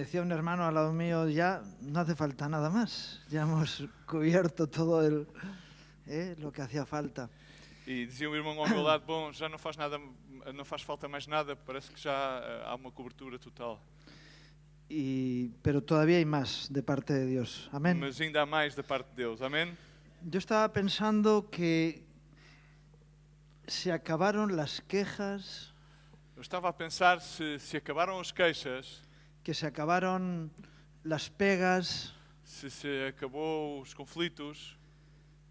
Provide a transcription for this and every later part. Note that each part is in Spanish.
decía un hermano al lado mío, ya no hace falta nada más. Ya hemos cubierto todo lo que hacía falta. E dizia um irmão ao meu lado, bom, já não faz nada, não faz falta mais nada, parece que já há uma cobertura total. Pero todavía hay más de parte de Dios. Amén. Mas ainda há mais da parte de Deus, amém? Yo estaba pensando que se acabaron las quejas, Eu estava a pensar se acabaram as queixas, que se acabaron las pegas, se acabou os conflitos,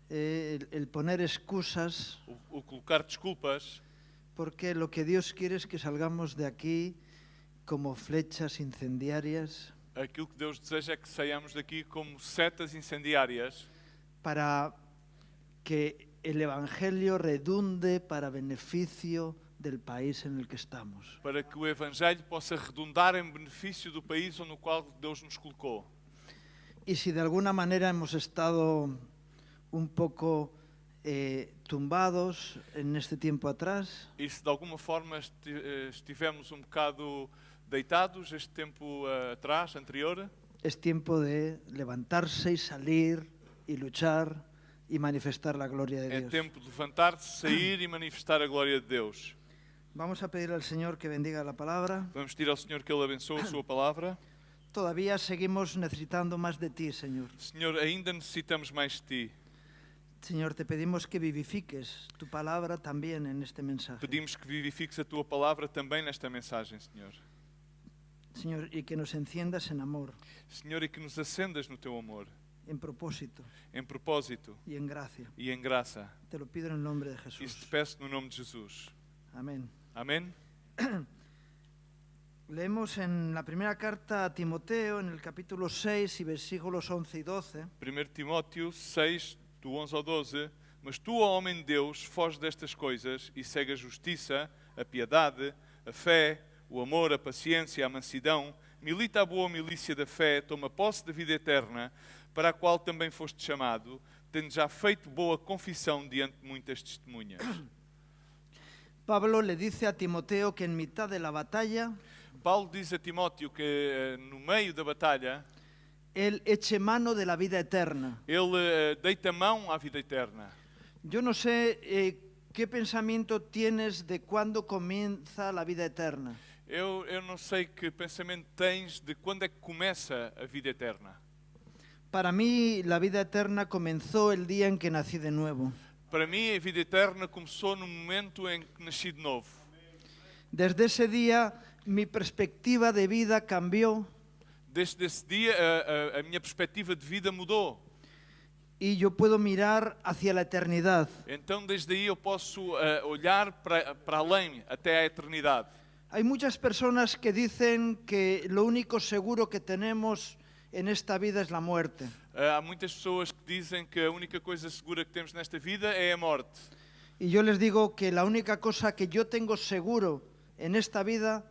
el poner excusas, o colocar desculpas, porque lo que Dios quiere es que salgamos de aquí como flechas incendiarias aquilo que Deus deseja é que saiamos daqui como setas incendiárias para que el Evangelio redunde para beneficio del país en el que estamos. para que o Evangelho possa redundar em benefício do país no qual Deus nos colocou. Y si de alguna manera hemos estado un poco tumbados en este tiempo atrás, E se de alguma forma estivemos um bocado deitados este tempo atrás, anterior, es tiempo de levantarse y salir y luchar y manifestar la gloria de é Dios. tempo de levantar-se, sair e manifestar a glória de Deus. Vamos a pedir al Señor que bendiga la palabra. Vamos pedir ao Senhor que Ele abençoe a sua palavra. Todavía seguimos necesitando más de ti, Señor. Senhor, ainda necessitamos mais de Ti. Señor, te pedimos que vivifiques tu palabra también en este mensaje. Pedimos que vivifiques a Tua palavra também nesta mensagem, Senhor. Señor, y que nos enciendas en amor, Senhor, e que nos acendas no Teu amor, en propósito em propósito y en gracia. e em graça. Te lo pido en el nombre de Isso te Jesús. peço no nome de Jesus. Amén. Amém? Leemos en la primera carta a Timoteo, en el capítulo 6 y versículos 11 y 12. 1 Timóteo 6, do 11 ao 12. Mas tu, ó homem de Deus, foge destas coisas e segue a justiça, a piedade, a fé, o amor, a paciência, a mansidão, milita a boa milícia da fé, toma posse da vida eterna, para a qual também foste chamado, tendo já feito boa confissão diante de muitas testemunhas. Pablo le dice a Timoteo que en mitad de la batalla Paulo diz a Timóteo que no meio da batalha, él eche mano de la vida eterna. ele deita mão à vida eterna. Yo no sé qué pensamiento tienes de cuándo comienza la vida eterna. Eu não sei que pensamento tens de quando é que começa a vida eterna. Para mí la vida eterna comenzó el día en que nací de nuevo. Para mim, a vida eterna começou no momento em que nasci de novo. Desde ese día mi perspectiva de vida cambió Desde esse dia, a minha perspectiva de vida mudou. y yo puedo mirar hacia la eternidad. Então, desde aí, eu posso olhar para além, até à eternidade. Hay muchas personas que dicen que lo único seguro que tenemos en esta vida es la muerte. Há muitas pessoas que dizem que a única coisa segura que temos nesta vida é a morte. Y yo les digo que la única cosa que yo tengo seguro en esta vida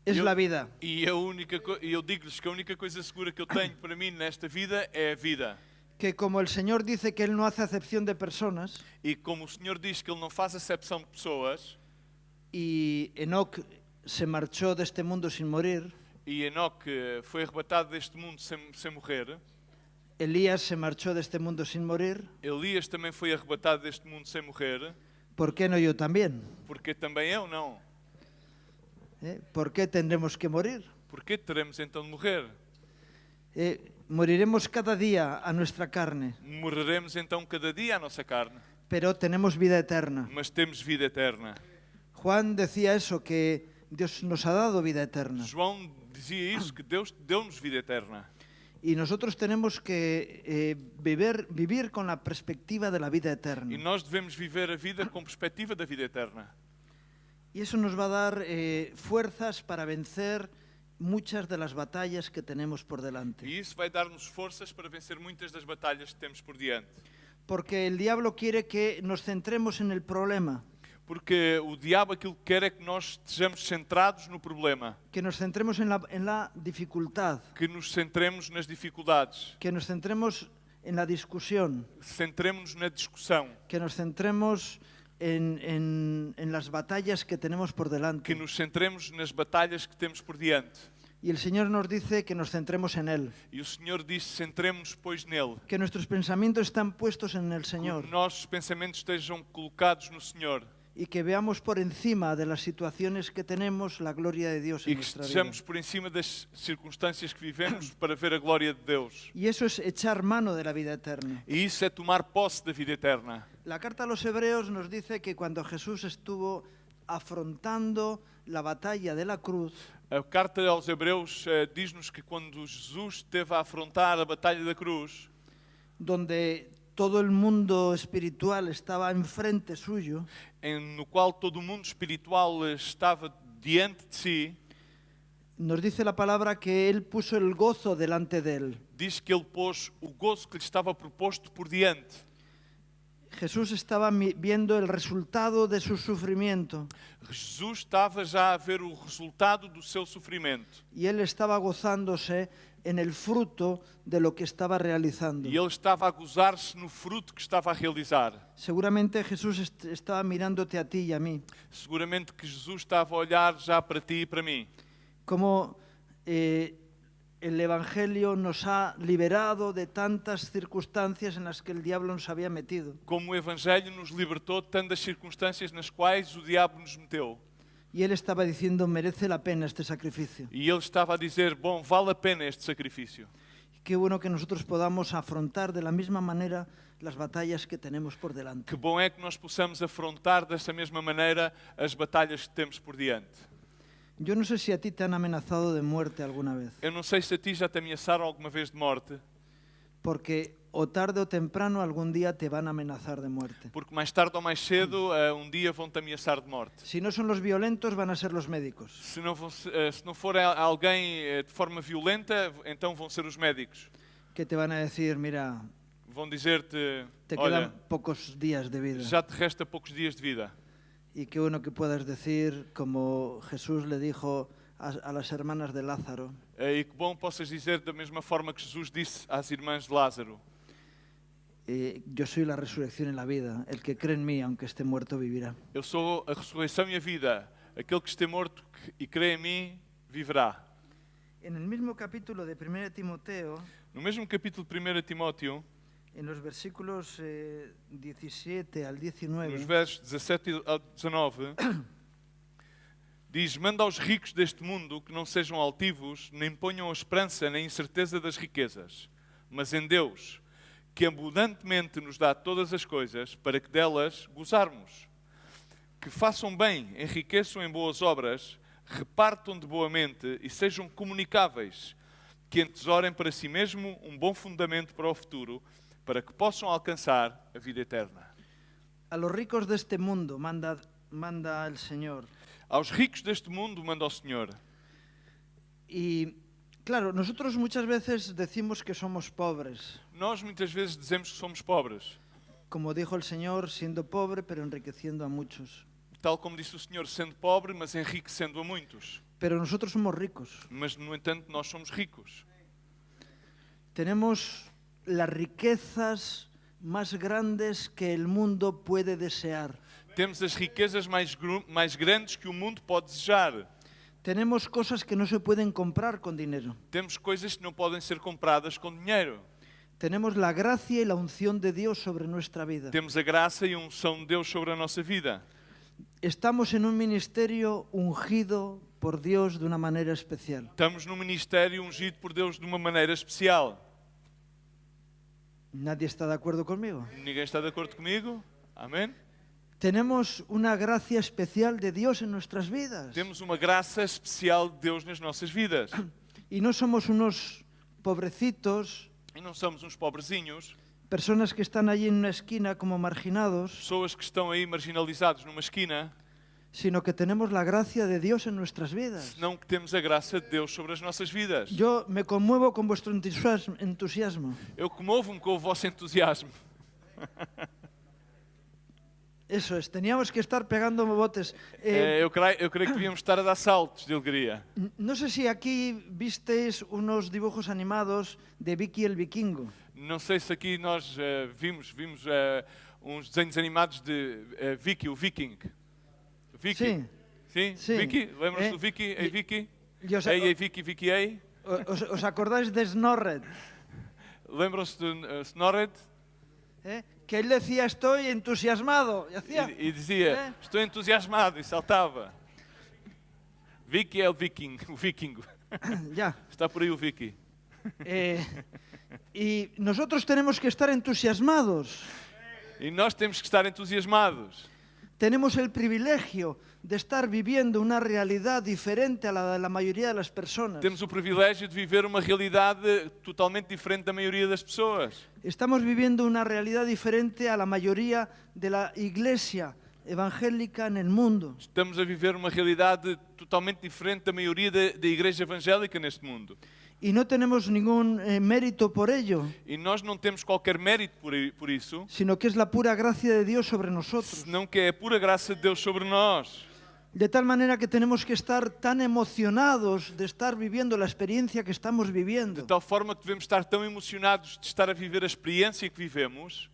es la vida. E eu digo-lhes que a única coisa segura que eu tenho para mim nesta vida é a vida. Que como el Señor dice que Él no hace acepción de personas, E como o Senhor diz que Ele não faz acepção de pessoas, y Enoc se marchó de este mundo sin morir, e Enoque foi arrebatado deste mundo sem morrer, Elías se marchó de este mundo sin morir, Elias também foi arrebatado deste mundo sem morrer, ¿por qué no yo también? porque também eu não. ¿Por qué tendremos que morir? Por que teremos então de morrer? Moriremos cada día a nuestra carne, Morreremos então cada dia a nossa carne, pero tenemos vida eterna. mas temos vida eterna. Juan decía eso, que Dios nos ha dado vida eterna. João dizia isso, que Deus deu-nos vida eterna. Y nosotros tenemos que vivir con la perspectiva de la vida E eterna. nós devemos viver a vida com perspectiva da vida eterna. Y eso nos va a dar fuerzas para vencer muchas de las batallas que tenemos por delante. E isso vai dar-nos forças para vencer muitas das batalhas que temos por diante. Porque el diablo quiere que nos centremos en el problema, Porque o diabo aquilo que quer é que nós estejamos centrados no problema, que nos centremos en la dificultad, que nos centremos nas dificuldades, que nos centremos en la discusión, centremos-nos na discussão, que nos centremos en las batallas que tenemos por delante. que nos centremos nas batalhas que temos por diante. Y el Señor nos dice que nos centremos en Él, E o Senhor diz: centremos-nos, pois, nele. que nuestros pensamientos están puestos en el Que Señor os nossos pensamentos estejam colocados no Senhor. y que veamos por encima de las situaciones que tenemos la gloria de Dios E en que nuestra vida. estejamos por encima das circunstâncias que vivemos para ver a glória de Deus. Y eso es echar mano de la vida eterna. E isso é tomar posse da vida eterna. La carta a los Hebreos nos dice que cuando Jesús estuvo afrontando la batalla de la cruz, A carta aos Hebreus diz-nos que quando Jesus esteve a afrontar a batalha da cruz, donde todo el mundo espiritual estaba enfrente suyo, no qual todo o mundo espiritual estava diante de si, nos dice la palabra que Él puso el gozo delante de Él. diz que ele pôs o gozo que lhe estava proposto por diante. Jesús estaba viendo el resultado de su sufrimiento Jesus estava já a ver o resultado do seu sofrimento. y Él estaba gozándose en el fruto de lo que estaba realizando. E ele estava a gozar-se no fruto que estava a realizar. Seguramente Jesús estaba mirándote a ti y a mí. Seguramente que Jesus estava a olhar já para ti e para mim. Como el Evangelio nos ha liberado de tantas circunstancias en las que el diablo nos había metido. Como o Evangelho nos libertou de tantas circunstâncias nas quais o diabo nos meteu. Y Él estaba diciendo, merece la pena este sacrificio. E ele estava a dizer: bom, vale a pena este sacrifício. Qué bueno que nosotros podamos afrontar de la misma manera las batallas que tenemos por delante. Que bom é que nós possamos afrontar dessa mesma maneira as batalhas que temos por diante. Yo no sé si a ti te han amenazado de muerte alguna vez, Eu não sei se a ti já te ameaçaram alguma vez de morte, porque o tarde o temprano algún día te van a amenazar de muerte. porque mais tarde ou mais cedo, um dia vão-te ameaçar de morte. Si no son los violentos, van a ser los médicos, Se não for alguém de forma violenta, então vão ser os médicos. que te van a decir, mira, Vão dizer-te: te olha, quedan pocos días de vida. já te resta poucos dias de vida. Y qué bueno que puedas decir, como Jesús le dijo a las hermanas de Lázaro, E que bom possas dizer da mesma forma que Jesus disse às irmãs de Lázaro: yo soy la resurrección y la vida, el que cree en mí, aunque esté muerto, vivirá. eu sou a ressurreição e a vida. Aquele que estiver morto e crê em mim, viverá. En el mismo capítulo de 1 Timoteo, No mesmo capítulo de 1 Timóteo, en los versículos 17 al nos 19, versos 17 ao 19, diz: manda aos ricos deste mundo que não sejam altivos, nem ponham a esperança na incerteza das riquezas, mas em Deus, que abundantemente nos dá todas as coisas, para que delas gozarmos. Que façam bem, enriqueçam em boas obras, repartam de boa mente e sejam comunicáveis, que entesorem para si mesmo um bom fundamento para o futuro, para que possam alcançar a vida eterna. a los ricos de este mundo manda el Señor. Aos ricos deste mundo manda o Senhor. Y claro, nosotros muchas veces decimos que somos pobres, Nós muitas vezes dizemos que somos pobres, como dijo el Señor, siendo pobre pero enriqueciendo a muchos. tal como disse o Senhor, sendo pobre, mas enriquecendo a muitos. Pero nosotros somos ricos. Mas, no entanto, nós somos ricos. Tenemos las riquezas más grandes que el mundo puede desear. Temos as riquezas mais grandes que o mundo pode desejar. Tenemos cosas que no se pueden comprar con dinero. Temos coisas que não podem ser compradas com dinheiro. Tenemos la gracia y la unción de Dios sobre nuestra vida. Temos a graça e a unção de Deus sobre a nossa vida. Estamos en un ministerio ungido por Dios de una manera especial. Estamos num ministério ungido por Deus de uma maneira especial. ¿Nadie está de acuerdo conmigo? Ninguém está de acordo comigo? Amém? Tenemos una gracia especial de Dios en nuestras vidas. Temos uma graça especial de Deus nas nossas vidas. Y no somos unos pobrecitos, E não somos uns pobrezinhos, personas que están allí en una esquina como marginados, pessoas que estão aí marginalizados numa esquina, sino que tenemos la gracia de Dios en nuestras vidas. senão que temos a graça de Deus sobre as nossas vidas. Yo me conmuevo con vuestro entusiasmo. Eu comovo-me com o vosso entusiasmo. Eso es, teníamos que estar pegando botes. Eu creio que devíamos estar a dar saltos de alegria. No sé si aquí visteis unos dibujos animados de Vicky el Vikingo. Não sei se aqui nós vimos uns desenhos animados de Vicky, o Viking. Vicky. Sí. Sim? Sim. Vicky? Lembras do Vicky? E- Vicky? E os, Ei, Vicky, Vicky, ei. os acordáis de Snorred? Lembram-se de Snorred? Que él decía, estoy entusiasmado. Y hacía, E dizia, estou entusiasmado, e saltava. Vicky é o vikingo. ya. Está por aí o Vicky. Y nosotros tenemos que estar entusiasmados. E nós temos que estar entusiasmados. Tenemos el privilegio de estar viviendo una realidad diferente a la de la mayoría de las personas. Temos o privilégio de viver uma realidade totalmente diferente da maioria das pessoas. Estamos viviendo una realidad diferente a la mayoría de la iglesia evangélica en el mundo. Estamos a viver uma realidade totalmente diferente da maioria da igreja evangélica neste mundo. Y no tenemos ningún mérito por ello, E nós não temos qualquer mérito por isso, sino que es la pura gracia de Dios sobre nosotros. senão que é a pura graça de Deus sobre nós. De tal manera que tenemos que estar tan emocionados de estar viviendo la experiencia que estamos De viviendo. tal forma que devemos estar tão emocionados de estar a viver a experiência que vivemos.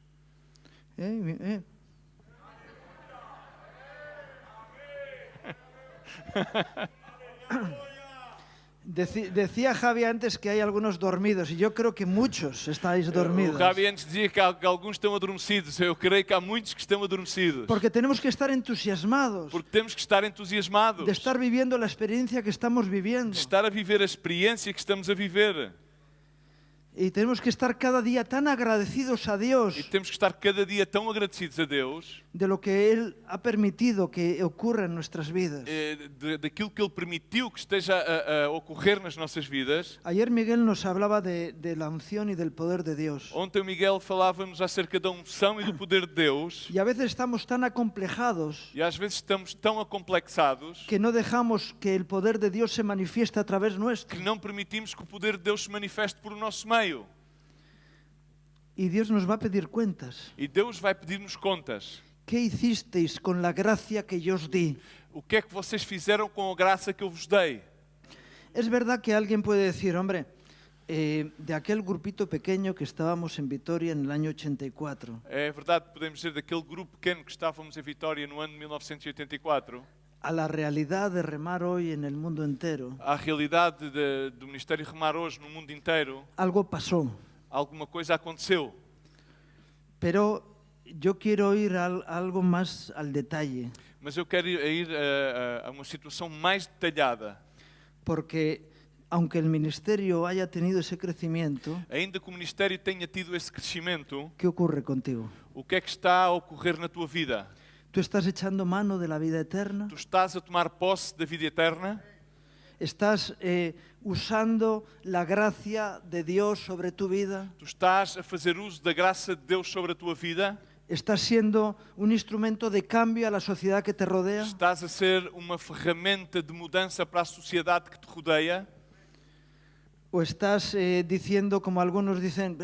Decía Javi antes que hay algunos dormidos y yo creo que muchos estáis O dormidos. Javi antes dizia que alguns estão adormecidos. Eu creio que há muitos que estão adormecidos. Porque tenemos que estar entusiasmados Porque temos que estar entusiasmados. de estar viviendo la experiencia que estamos viviendo. De estar a viver a experiência que estamos a viver. Y tenemos que estar cada día tan agradecidos a Dios E temos que estar cada dia tão agradecidos a Deus de lo que Él ha permitido que ocurra en nuestras vidas. daquilo que Ele permitiu que esteja a ocorrer nas nossas vidas. Ayer Miguel nos hablaba de la unción y del poder de Dios. Ontem o Miguel falava-nos acerca da unção e do poder de Deus. Y a veces estamos tan acomplejados E às vezes estamos tão acomplexados que no dejamos que el poder de Dios se manifieste a través nuestro. que não permitimos que o poder de Deus se manifeste por o nosso meio. Y Dios nos va a pedir cuentas. E Deus vai pedir-nos contas. ¿Qué hicisteis con la gracia que yo os di? O que é que vocês fizeram com a graça que eu vos dei? Es verdad que alguien puede decir, hombre, de aquel grupito pequeño que estábamos en Vitoria en el año 84, É verdade, podemos dizer daquele grupo pequeno que estávamos em Vitória no ano de 1984, a la realidad de remar hoy en el mundo entero. à realidade do Ministério Remar hoje no mundo inteiro, Algo pasó, alguma coisa aconteceu. pero yo quiero ir algo más al detalle, Mas eu quero ir a uma situação mais detalhada. porque aunque el ministerio haya tenido ese crecimiento, Ainda que o Ministério tenha tido esse crescimento, ¿qué ocurre contigo? o que é que está a ocorrer na tua vida? ¿Tú estás echando mano de la vida eterna? Tu estás a tomar posse da vida eterna? ¿Estás usando la gracia de Dios sobre tu vida? Tu estás a fazer uso da graça de Deus sobre a tua vida? ¿Estás siendo un instrumento de cambio a la sociedad que te rodea? Estás a ser uma ferramenta de mudança para a sociedade que te rodeia? ¿O estás diciendo, como algunos dicen,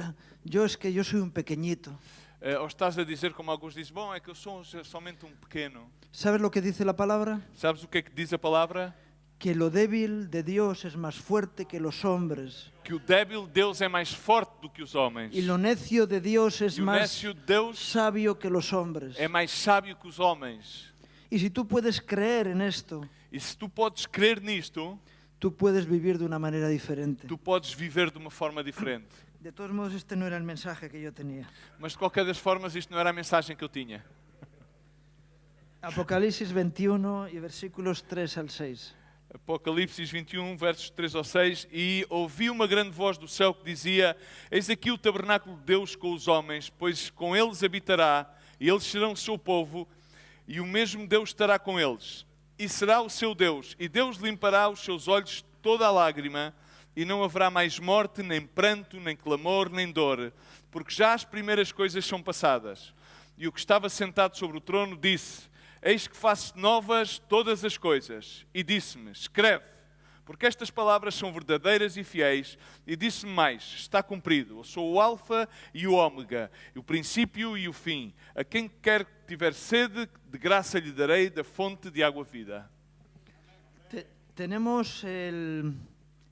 yo es que yo soy un pequeñito? Ou estás a dizer, como alguns dizem, bom, é que eu sou somente um pequeno. ¿Sabes lo que dice la palabra? Sabes o que é que diz a palavra? Que lo débil de Dios es más fuerte que los hombres. Que o débil de Deus é mais forte do que os homens. Y lo necio de Dios es E o más nécio de Deus sabio que los hombres. é mais sábio que os homens. Y si tú puedes creer en esto, E se tu podes crer nisto, tú puedes vivir de una manera diferente. tu podes viver de uma forma diferente. De todos modos, este no era el mensaje que yo tenía. Mas de qualquer das formas, isto não era a mensagem que eu tinha. Apocalipsis 21 y versículos 3 al 6. Apocalipse 21, versos 3 ao 6. E ouvi uma grande voz do céu que dizia: Eis aqui o tabernáculo de Deus com os homens, pois com eles habitará, e eles serão o seu povo, e o mesmo Deus estará com eles. E será o seu Deus, e Deus limpará os seus olhos de toda a lágrima, e não haverá mais morte, nem pranto, nem clamor, nem dor, porque já as primeiras coisas são passadas. E o que estava sentado sobre o trono disse: Eis que faço novas todas as coisas. E disse-me: Escreve, porque estas palavras são verdadeiras e fiéis. E disse-me mais: Está cumprido. Eu sou o Alfa e o Ômega, o princípio e o fim. A quem quer que tiver sede, de graça lhe darei da fonte de água vida. Tenemos el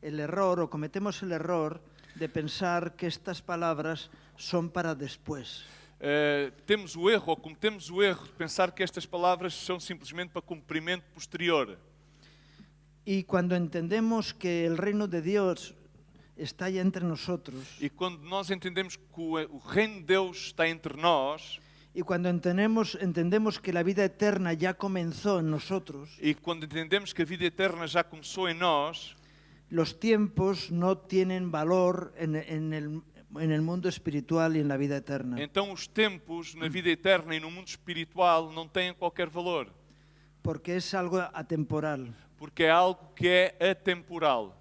error, o cometemos el error, de pensar que estas palabras son para después. Temos o erro, ou cometemos o erro de pensar que estas palavras são simplesmente para cumprimento posterior. Y cuando entendemos que el reino de Dios está ya entre nosotros, E quando nós entendemos que o reino de Deus está entre nós, y cuando entendemos que la vida eterna ya comenzó en nosotros, e quando entendemos que a vida eterna já começou em nós, los tiempos no tienen valor en el mundo espiritual y en la vida eterna. então os tempos na vida eterna e no mundo espiritual não têm qualquer valor, Porque es algo atemporal. porque é algo que é atemporal.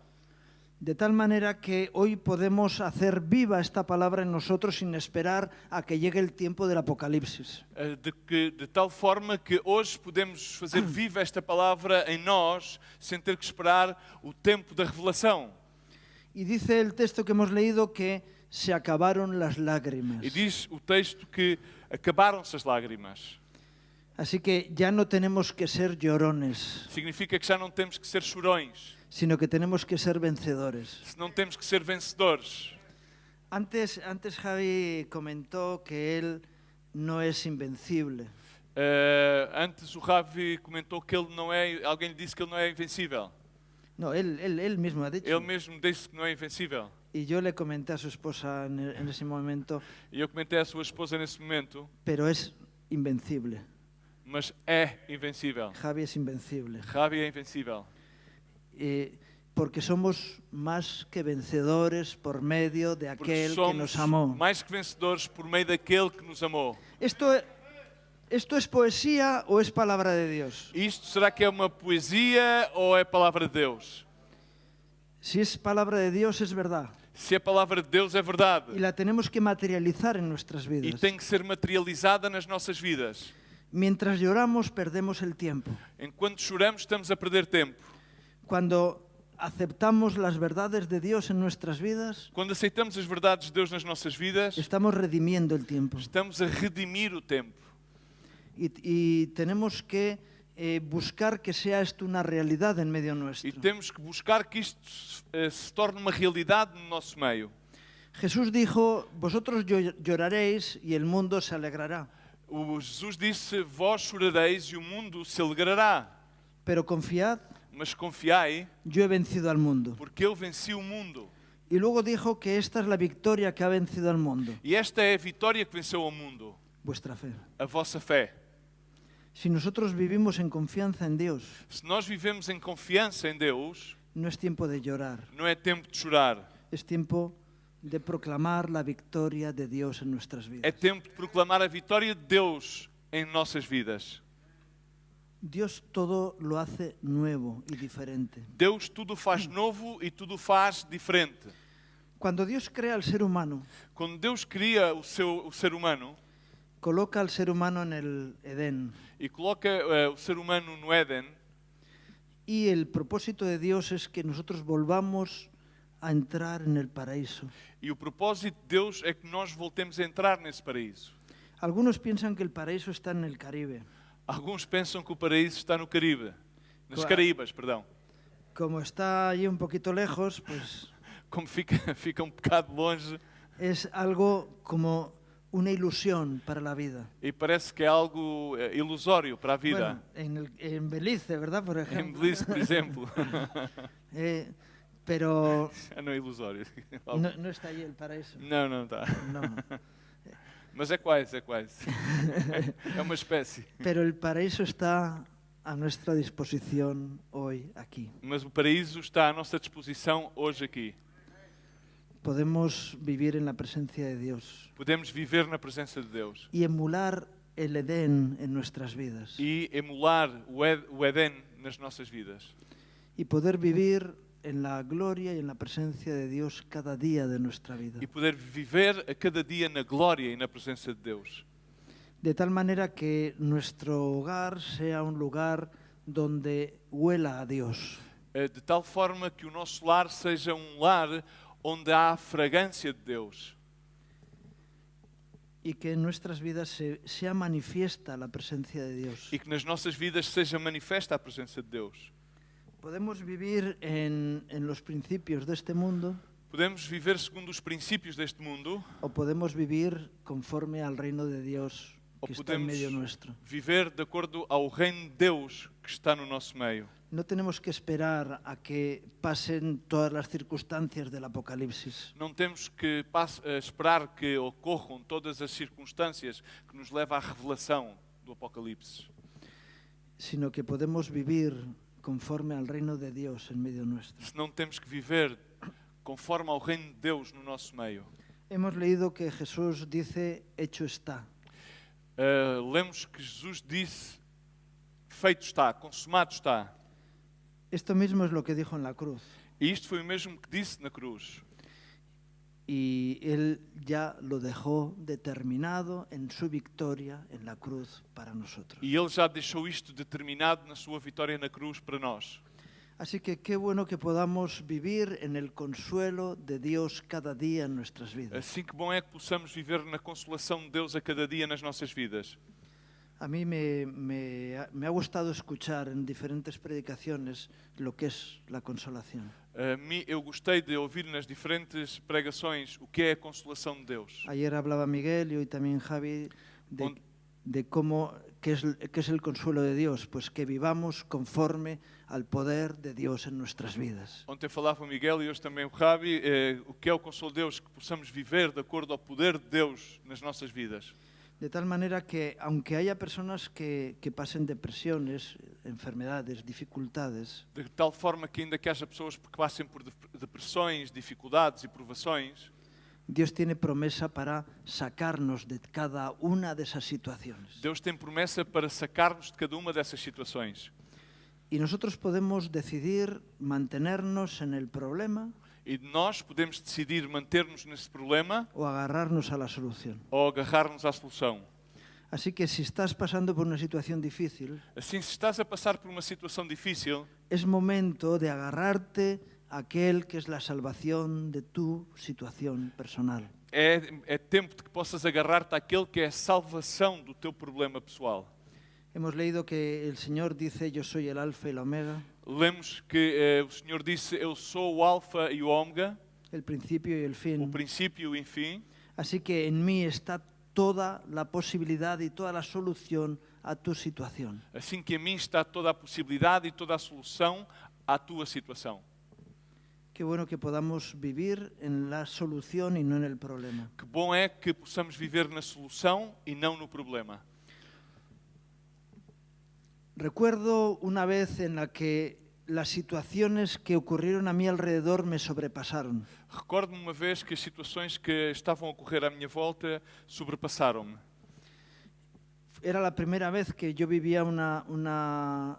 De tal manera que hoy podemos hacer viva esta palabra en nosotros sin esperar a que llegue el tiempo del Apocalipsis. De tal forma que hoje podemos fazer viva esta palavra em nós, sem ter que esperar o tempo da revelação. Y dice el texto que hemos leído que se acabaron las lágrimas. E diz o texto que acabaram-se as lágrimas. Así que ya no tenemos que ser llorones, Significa que já não temos que ser chorões, sino que tenemos que ser vencedores. senão temos que ser vencedores. Antes Javi comentó que él no es invencible. Antes o Ravi comentou que ele não é, alguém lhe disse que ele não é invencível. No, él mismo ha dicho. Ele mesmo disse que não é invencível. Y yo le comenté a su esposa en ese momento, E eu comentei à sua esposa nesse momento, pero es invencible. mas é invencível. Javi es invencible. Ravi é invencível. Porque somos más que vencedores por medio de Porque aquel que somos nos amó. mais que vencedores por meio daquele que nos amou. ¿Esto es poesía o es palabra de Dios? Isto será que é uma poesia ou é palavra de Deus? Si es palabra de Dios, es verdad. Se a palavra de Deus é verdade Y la tenemos que materializar en nuestras e vidas. tem que ser materializada nas nossas vidas. Mientras lloramos, perdemos el tiempo. Enquanto choramos, estamos a perder tempo. Cuando aceptamos las verdades de Dios en nuestras vidas, Quando aceitamos as verdades de Deus nas nossas vidas, estamos redimiendo el tiempo. estamos a redimir o tempo. Y tenemos que buscar que sea esto una realidad en medio nuestro. E temos que buscar que isto se torne uma realidade no nosso meio. Jesús dijo, vosotros lloraréis y el mundo se alegrará. O Jesus disse, vós chorareis e o mundo se alegrará. Pero confiad, Mas confiai, yo he vencido al mundo. porque eu venci o mundo. Y luego dijo que esta es la victoria que ha vencido al mundo, E esta é a vitória que venceu ao mundo, vuestra fe. a vossa fé. Si nosotros vivimos en confianza en Dios, Se nós vivemos em confiança em Deus, no es tiempo de llorar, não é tempo de chorar. es tiempo de proclamar la victoria de Dios en nuestras É vidas. tempo de proclamar a vitória de Deus em nossas vidas. Dios todo lo hace nuevo y diferente. Deus tudo faz novo e tudo faz diferente. Cuando Dios crea al ser humano, Quando Deus cria o ser humano coloca al ser humano en el Edén. e coloca o ser humano no Éden, Y el propósito de Dios es que nosotros volvamos a entrar en el paraíso. e o propósito de Deus é que nós voltemos a entrar nesse paraíso. Algunos piensan que el paraíso está en el Caribe. Alguns pensam que o paraíso está no Caribe, nas Claro. Caraíbas, perdão. Como está allí un poquito lejos, pues Como fica um bocado longe es algo como una ilusión para la vida. e parece que é algo ilusório para a vida. Bueno, en Belice, ¿verdad? Por Em ejemplo. Belize, por exemplo. Pero Não é ilusório. no está allí el paraíso. Não, não está. No. Mas é quase, é quase. É uma espécie. Pero el paraíso está a nuestra disposición hoy aquí. Mas o paraíso está à nossa disposição hoje aqui. Podemos vivir en la presencia de Dios Podemos viver na presença de Deus y emular el Edén en nuestras vidas e emular o Éden nas nossas vidas. y poder vivir en la gloria y en la presencia de Dios cada día de nuestra vida. E poder viver a cada dia na glória e na presença de Deus. De tal manera que nuestro hogar sea un lugar donde huela a Dios. De tal forma que o nosso lar seja lar onde há a fragrância de Deus. Y que en nuestras vidas sea manifiesta la presencia de Dios. E que nas nossas vidas seja manifesta a presença de Deus. Podemos vivir en los principios de este mundo Podemos viver segundo os princípios deste mundo o podemos vivir conforme al reino de Dios ou que está en podemos medio nuestro. viver de acordo ao reino de Deus que está no nosso meio. No tenemos que esperar a que pasen todas las circunstancias del Apocalipsis. Não temos que esperar que ocorram todas as circunstâncias que nos levam à revelação do Apocalipse, Sino que podemos vivir conforme al reino de Dios en medio nuestro. senão temos que viver conforme ao reino de Deus no nosso meio. Hemos leído que Jesús dice, hecho está. Lemos que Jesus disse, feito está, consumado está. Esto mismo es lo que dijo en la cruz. E isto foi o mesmo que disse na cruz. Y Él ya lo dejó determinado en su victoria en la cruz para nosotros. E Ele já deixou isto determinado na sua vitória na cruz para nós. Así que qué bueno que podamos vivir en el consuelo de Dios cada día en nuestras vidas. Assim que bom é que possamos viver na consolação de Deus a cada dia nas nossas vidas. A mí me ha gustado escuchar en diferentes predicaciones lo que es la consolación. Eu gostei de ouvir nas diferentes pregações o que é a consolação de Deus. Ayer hablaba Miguel y hoy también Javi de cómo, qué es el consuelo de Dios, pues que vivamos conforme al poder de Dios en nuestras vidas. Ontem falava o Miguel e hoje também o Javi, o que é o consolo de Deus, que possamos viver de acordo ao poder de Deus nas nossas vidas. De tal manera que, aunque haya personas que pasen depresiones, enfermedades, dificultades, De tal forma que ainda que haja pessoas que passem por depressões, dificuldades e provações, Dios tiene promesa para sacarnos de cada una de esas situaciones. Deus tem promessa para sacar-nos de cada uma dessas situações. Y nosotros podemos decidir mantenernos en el problema E nós podemos decidir manter-nos nesse problema o agarrarnos a la solución. ou agarrar-nos à solução. Así que si estás pasando por una situación difícil, Assim, se estás a passar por uma situação difícil, es momento de agarrarte a aquel que es la salvación de tu situación personal. é tempo de que possas agarrar-te àquele que é a salvação do teu problema pessoal. Hemos leído que el Señor dice, yo soy el alfa y la omega, Lemos que o Senhor disse, eu sou o alfa e o ômega, el principio y el o fin. princípio e o fim. Así que en mí está toda la posibilidad y toda la solución a tu situación. Assim que em mim está toda a possibilidade e toda a solução à tua situação. Qué bueno que podamos vivir en la solución y no en el problema. Que bom é que possamos viver na solução e não no problema. Recuerdo una vez en la que las situaciones que ocurrieron a mi alrededor me sobrepasaron. Recordo-me uma vez que as situações que estavam a ocorrer à minha volta sobrepassaram-me. Era la primera vez que yo vivía una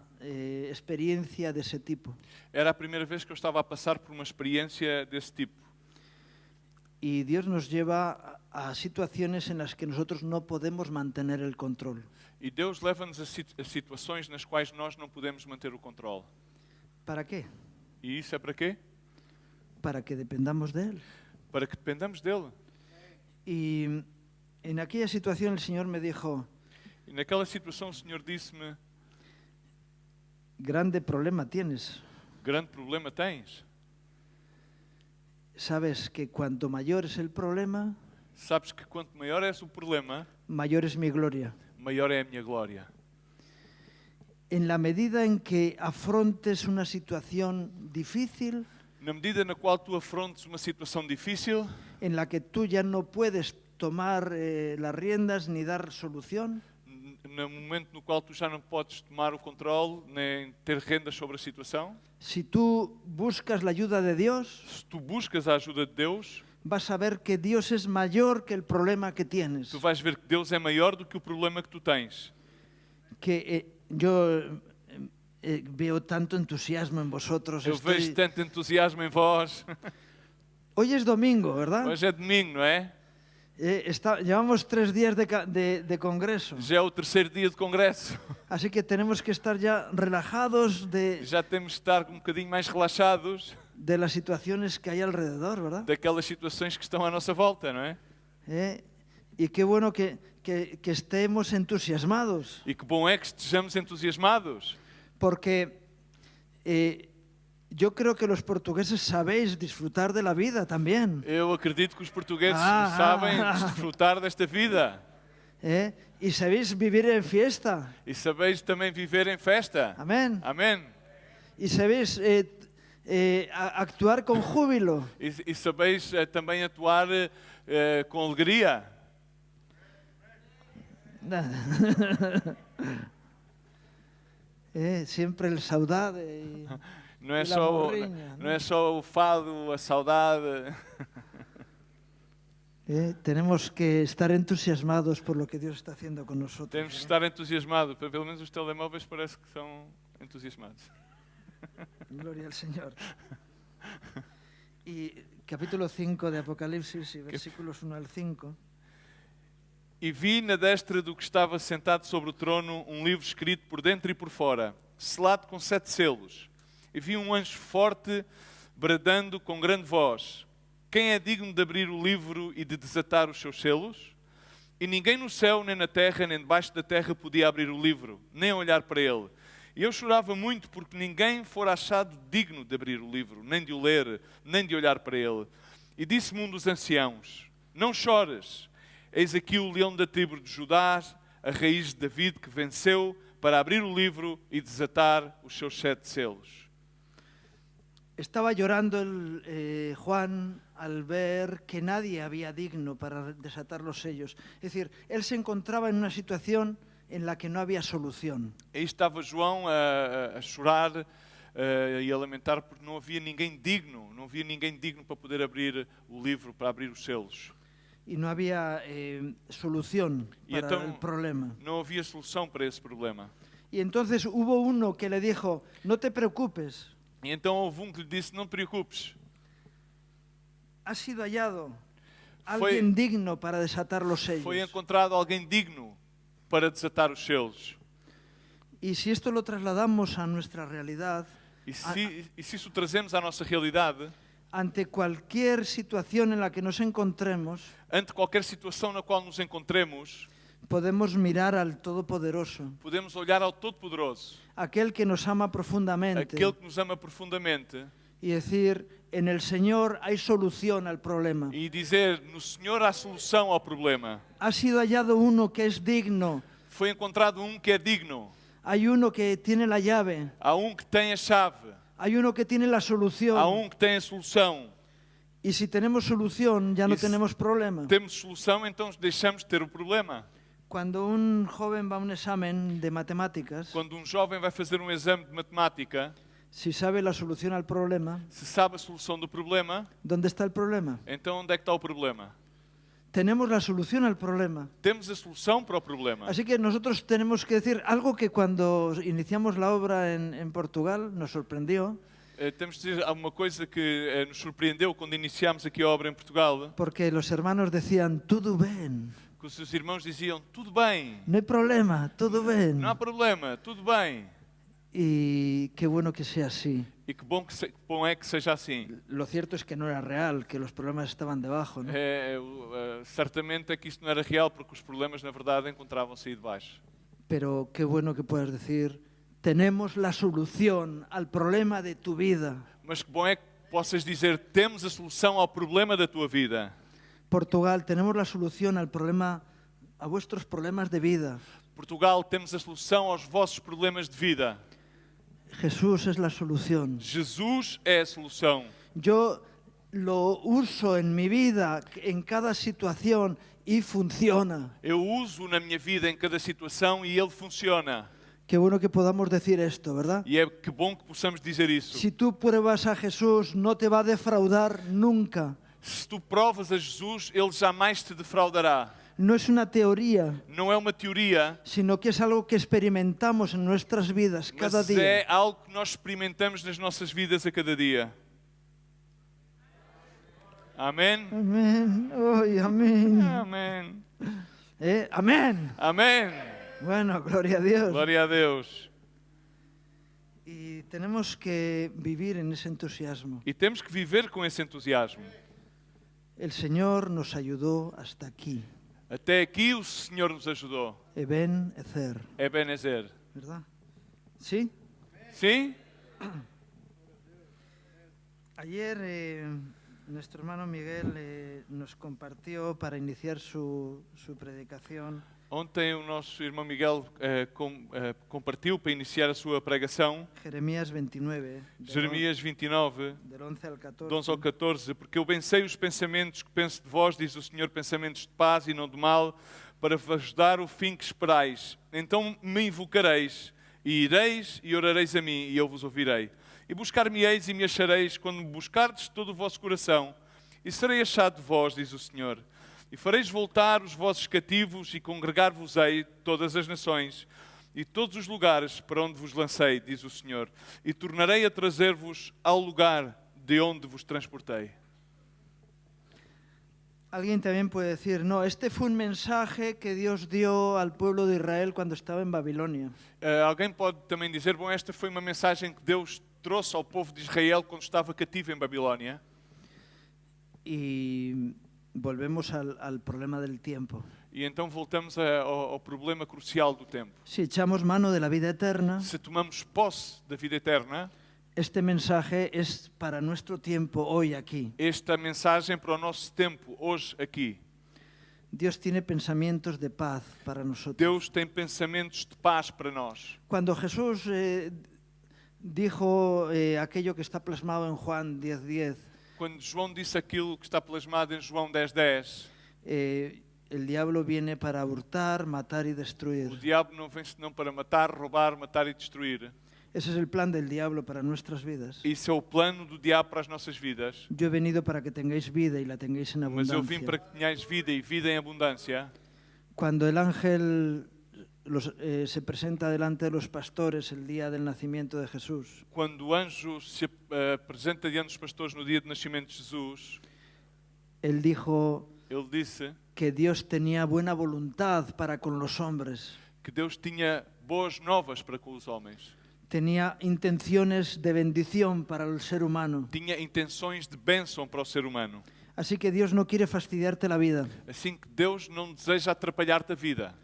experiencia de ese tipo. Era a primeira vez que eu estava a passar por uma experiência desse tipo. Y Dios nos lleva a situaciones en las que nosotros no podemos mantener el control. E Deus leva-nos a situações nas quais nós não podemos manter o controle. ¿Para qué? E isso é para quê? Para que dependamos de Él. Para que dependamos dele. Y en aquella situación el Señor me dijo, E naquela situação o Senhor disse-me, grande problema tienes. grande problema tens. Sabes que cuanto mayor es el problema, Sabes que quanto maior é o problema, mayor es mi gloria. maior é a minha glória. En la medida en que afrontes una situación difícil, Na medida na qual tu afrontes uma situação difícil, en la que tú ya no puedes tomar las riendas ni dar solución, no momento no qual tu já não podes tomar o controle, nem ter rendas sobre a situação, si tú buscas la ayuda de Dios, se tu buscas a ajuda de Deus, vas a ver que Dios es mayor que el problema que tienes. tu vais ver que Deus é maior do que o problema que tu tens. Que yo veo tanto entusiasmo en vosotros. Eu vejo tanto entusiasmo em vós. Hoy es domingo, ¿verdad? Hoje é domingo, não é? Llevamos 3 días de congreso, Já é o terceiro dia de congresso. así que tenemos que estar ya relajados Já temos de estar um bocadinho mais relaxados de las situaciones que hay alrededor, ¿verdad? daquelas situações que estão à nossa volta, não é? Y qué bueno que estemos entusiasmados, E que bom é que estejamos entusiasmados. porque yo creo que los portugueses sabéis disfrutar de la vida también. Eu acredito que os portugueses sabem desfrutar desta vida. Y sabéis vivir en fiesta. E sabeis também viver em festa. Amén. Amém. Y sabéis actuar con júbilo. E sabeis também atuar com alegria. Siempre el saudade y, Não é, e la só, morriña, não é só o fado, a saudade. Tenemos que estar entusiasmados por lo que Dios está haciendo con nosotros. Temos de ¿verdad? estar entusiasmados. Pelo menos os telemóveis parece que são entusiasmados. Gloria al Señor. Y capítulo 5 de Apocalipsis y versículos 1 al 5. E vi na destra do que estava sentado sobre o trono um livro escrito por dentro e por fora, selado com 7 selos. E vi um anjo forte bradando com grande voz: quem é digno de abrir o livro e de desatar os seus selos? E ninguém no céu, nem na terra, nem debaixo da terra podia abrir o livro, nem olhar para ele. E eu chorava muito porque ninguém fora achado digno de abrir o livro, nem de o ler, nem de olhar para ele. E disse-me um dos anciãos: não chores, eis aqui o leão da tribo de Judá, a raiz de David, que venceu para abrir o livro e desatar os seus 7 selos. Estaba llorando Juan al ver que nadie había digno para desatar los sellos. Es decir, él se encontraba en una situación en la que no había solución. Aí estava João a chorar e a lamentar porque não havia ninguém digno, para poder abrir o livro, para abrir os selos. Y no había solución Y para entonces, el problema. Não havia solução para esse problema. Y entonces hubo uno que le dijo: no te preocupes, E então houve um que lhe disse: não te preocupes, ha sido hallado Foi- alguien digno para desatar los sellos. foi encontrado alguém digno para desatar os selos. Y si esto lo trasladamos a nuestra realidad, E se isso trazemos à nossa realidade, ante cualquier situación en la que nos encontremos, ante qualquer situação na qual nos encontremos, podemos mirar al Todopoderoso, podemos olhar ao Todo-Poderoso, aquel que nos ama profundamente, aquele que nos ama profundamente, y decir: en el Señor hay solución al problema. e dizer: no Senhor há solução ao problema. Ha sido hallado uno que es digno, Foi encontrado um que é digno, hay uno que tiene la llave, há um que tem a chave, hay uno que tiene la solución. há um que tem a solução. Y si tenemos solución, ya no Y si- tenemos problema. Temos solução, então deixamos de ter o problema. Cuando un joven va a un examen de matemáticas, Quando um jovem vai fazer um exame de matemática, si sabe la solución al problema, se sabe a solução do problema, ¿dónde está el problema? então onde é que está o problema? Tenemos la solución al problema. Temos a solução para o problema. Así que nosotros tenemos que decir algo que cuando iniciamos la obra en Portugal nos sorprendió, Temos de dizer alguma coisa que nos surpreendeu quando iniciámos aqui a obra em Portugal, porque los hermanos decían: tudo bem, que os seus irmãos diziam: tudo bem, no hay problema, todo bien. não há problema, tudo bem. Y qué bueno que sea así. E que bom é que seja assim. Lo cierto es que no era real, que los problemas estaban debajo, ¿no? Certamente é que isto não era real, porque os problemas, na verdade, encontravam-se aí debaixo. Pero qué bueno que puedas decir: tenemos la solución al problema de tu vida. Mas que bom é que possas dizer: temos a solução ao problema da tua vida. Portugal, tenemos la solución al problema, a vuestros problemas de vida. Portugal, temos a solução aos vossos problemas de vida. Jesús es la solución. Jesus é a solução. Yo lo uso en mi vida, en cada situación, y funciona. Eu uso na minha vida em cada situação e ele funciona. Qué bueno que podamos decir esto, ¿verdad? E é que bom que possamos dizer isso. Si tú pruebas a Jesús, no te va a defraudar nunca. Se tu provas a Jesus, ele jamais te defraudará. No es una teoría, Não é uma teoria, sino que es algo que experimentamos en nuestras vidas cada mas día. é algo que nós experimentamos nas nossas vidas a cada dia. Amém? Amén. Ay, amén. Amém. Amén. Amém. Bueno, gloria a Dios. Glória a Deus. Y tenemos que vivir en ese entusiasmo. E temos que viver com esse entusiasmo. El Señor nos ayudó hasta aquí. Até aqui o Senhor nos ajudou. Eben Ezer, Ebenezer. ¿verdad? ¿Sí? Sim? Ayer Nuestro hermano Miguel nos compartió para iniciar su predicación Ontem o nosso irmão Miguel compartilhou para iniciar a sua pregação Jeremías 29, Jeremias 29, del 11 al de 11 ao 14. 14, porque eu bem sei os pensamentos que penso de vós, diz o Senhor, pensamentos de paz e não de mal, para vos dar o fim que esperais. Então me invocareis, e ireis e orareis a mim, e eu vos ouvirei. E buscar-me-eis e me achareis, quando me buscardes de todo o vosso coração, e serei achado de vós, diz o Senhor. E fareis voltar os vossos cativos, e congregar-vos-ei todas as nações, e todos os lugares para onde vos lancei, diz o Senhor, e tornarei a trazer-vos ao lugar de onde vos transportei. Alguien también puede decir, no, este fue un mensaje que Dios dio al pueblo de Israel cuando estaba en Babilonia. Alguém pode também dizer, bom, esta foi uma mensagem que Deus trouxe ao povo de Israel quando estava cativo em Babilónia. Y volvemos al problema del tiempo. E então voltamos ao problema crucial do tempo. Si echamos mano de la vida eterna, Se tomamos posse da vida eterna, este mensaje es para nuestro tiempo hoy aquí. esta mensagem para o nosso tempo, hoje, aqui. Dios tiene pensamientos de paz para nosotros. Deus tem pensamentos de paz para nós. Cuando Jesús dijo aquello que está plasmado en Juan 10:10, Quando João disse aquilo que está plasmado em João 10:10, el diablo viene para hurtar, matar y o destruir. diabo não vem senão para matar, roubar, matar e destruir. Ese es el plan del diablo para nuestras vidas. Isso é o plano do diabo para as nossas vidas. Yo he venido para que tengáis vida y la tengáis en Mas eu vim para abundancia. que tenhais vida e vida em abundância. Cuando el ángel se presenta delante de los pastores el día del nacimiento de Jesús, Quando o anjo se apresenta diante dos pastores no dia do nascimento de Jesus, él dijo ele disse que Dios tenía buena voluntad para con los hombres. que Deus tinha boas novas para com os homens. Tenía intenciones de bendición para el ser humano. Tinha intenções de bênção para o ser humano. Así que Dios no quiere fastidiarte la vida. Assim que Deus não deseja atrapalhar-te a vida.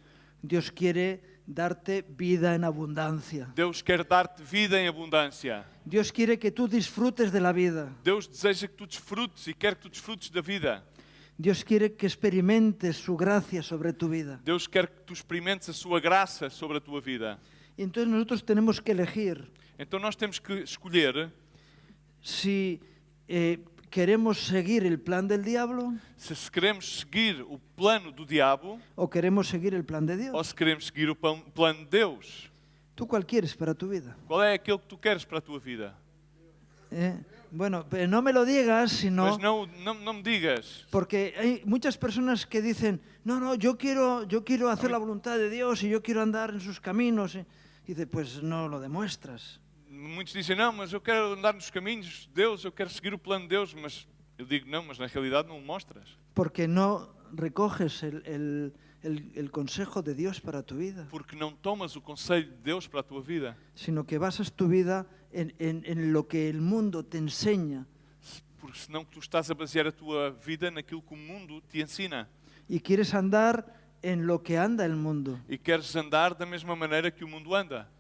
Dios quiere darte vida en abundancia. Deus quer dar-te vida em abundância. Dios quiere que tú disfrutes de la vida. Deus deseja que tu desfrutes e quer que tu desfrutes da vida. Dios quiere que experimentes su gracia sobre tu vida. Deus quer que tu experimentes a sua graça sobre a tua vida. Y entonces nosotros tenemos que elegir Então nós temos que escolher si queremos seguir el plan del diablo se queremos seguir o plano do diabo o queremos seguir el plan de ou Dios. se queremos seguir o plano de Deus. ¿Tú cuál quieres para tu vida? Qual é aquele que tu queres para a tua vida? Bueno, pero no me lo digas, sino Mas não me digas. porque hay muchas personas que dicen, no, yo quiero hacer la voluntad de Dios y yo quiero andar en sus caminos. Y dice, pues no lo demuestras. Muitos dizem, não, mas eu quero andar nos caminhos de Deus, eu quero seguir o plano de Deus, mas eu digo, não, mas na realidade não o mostras. Porque no recoges el consejo de Dios para tu vida, Porque não tomas o conselho de Deus para a tua vida, sino que basas tu vida en lo que el mundo te enseña porque senão tu estás a basear a tua vida naquilo que o mundo te ensina. y quieres andar en lo que anda el mundo. E queres andar da mesma maneira que o mundo anda.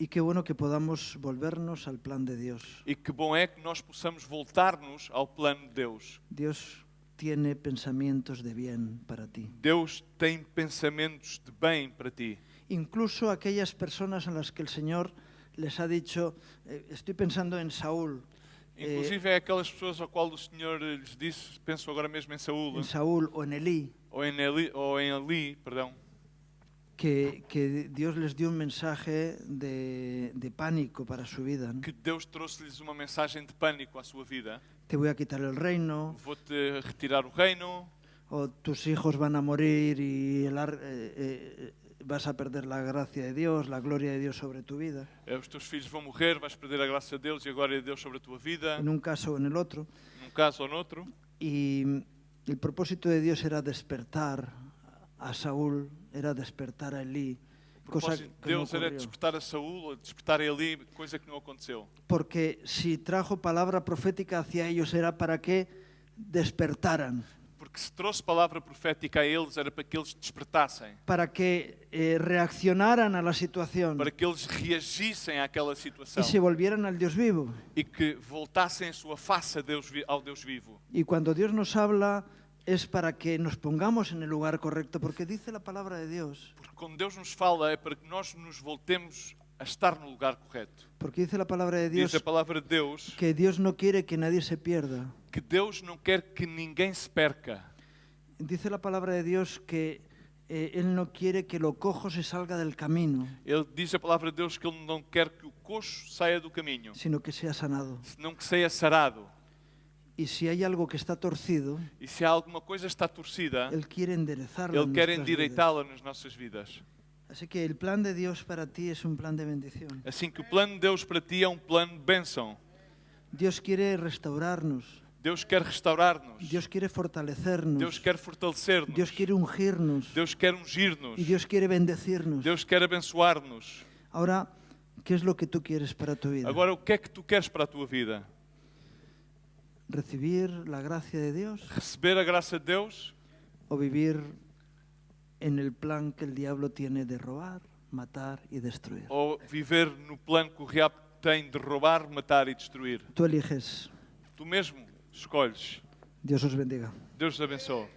Y qué bueno que podamos volvernos al plan de Dios. E que bom é que nós possamos voltar-nos ao plano de Deus. Dios tiene pensamientos de bien para ti. Deus tem pensamentos de bem para ti. Incluso aquellas personas a las que el Señor les ha dicho, estoy pensando en Saúl, Inclusive é aquelas pessoas ao qual o Senhor lhes disse, penso agora mesmo em Saúl, o en Elí, ou em Eli, perdão, que Dios les dio un mensaje de pánico para su vida, ¿no? que Deus trouxe-lhes uma mensagem de pânico à sua vida. Te voy a quitar el reino, Vou-te retirar o reino, o tus hijos van a morir y vas a perder la gracia de Dios, la gloria de Dios sobre tu vida, os teus filhos vão morrer, vais perder a graça de Deus e a glória de Deus sobre a tua vida, en un caso o en el otro. num caso ou noutro. Y el propósito de Dios era despertar a Saúl, era despertar a Elí, O cosa propósito de que no Deus era ocurrió. despertar a Saúl, despertar a Eli, coisa que não aconteceu. Porque si trajo palabra profética hacia ellos era para que despertaran. Porque se trouxe palavra profética a eles era para que eles despertassem, para que reaccionaran a la situación para que eles reagissem àquela situação y se volvieran al Dios vivo. e que voltassem a sua face a Deus, ao Deus vivo. Y cuando Dios nos habla es para que nos pongamos en el lugar correcto, porque dice la palabra de Dios, Porque quando Deus nos fala é para que nós nos voltemos a estar no lugar correto. porque dice la palabra de Diz Dios a palavra de Deus que Dios no quiere que nadie se pierda. que Deus não quer que ninguém se perca. Dice la palabra de Dios que Él no quiere que lo cojo se salga del camino, Ele diz a palavra de Deus que Ele não quer que o coxo saia do caminho, sino que sea sanado. senão que saia sarado. Y si hay algo que está torcido, E se há alguma coisa está torcida, Él quiere enderezarlo. Ele en quer nuestras vidas. endireitá-la nas nossas vidas. Así que el plan de Dios para ti es un plan de bendición. Assim que o plano de Deus para ti é um plano de bênção. Dios quiere restaurarnos. Deus quer restaurar-nos. Dios quiere fortalecernos. Deus quer fortalecer-nos. Dios quiere ungirnos. Deus quer ungir-nos. Y Dios quiere bendecirnos. Deus quer abençoar-nos. Ahora, ¿qué es lo que tú quieres para tu vida? Agora, o que é que tu queres para a tua vida? ¿Recibir la gracia de Dios Receber a graça de Deus o vivir en el plan que el diablo tiene de robar, matar y destruir? ou viver no plano que o diabo tem de roubar, matar e destruir? Tú eliges. Tu mesmo escolhes. Dios os bendiga. Deus te abençoe.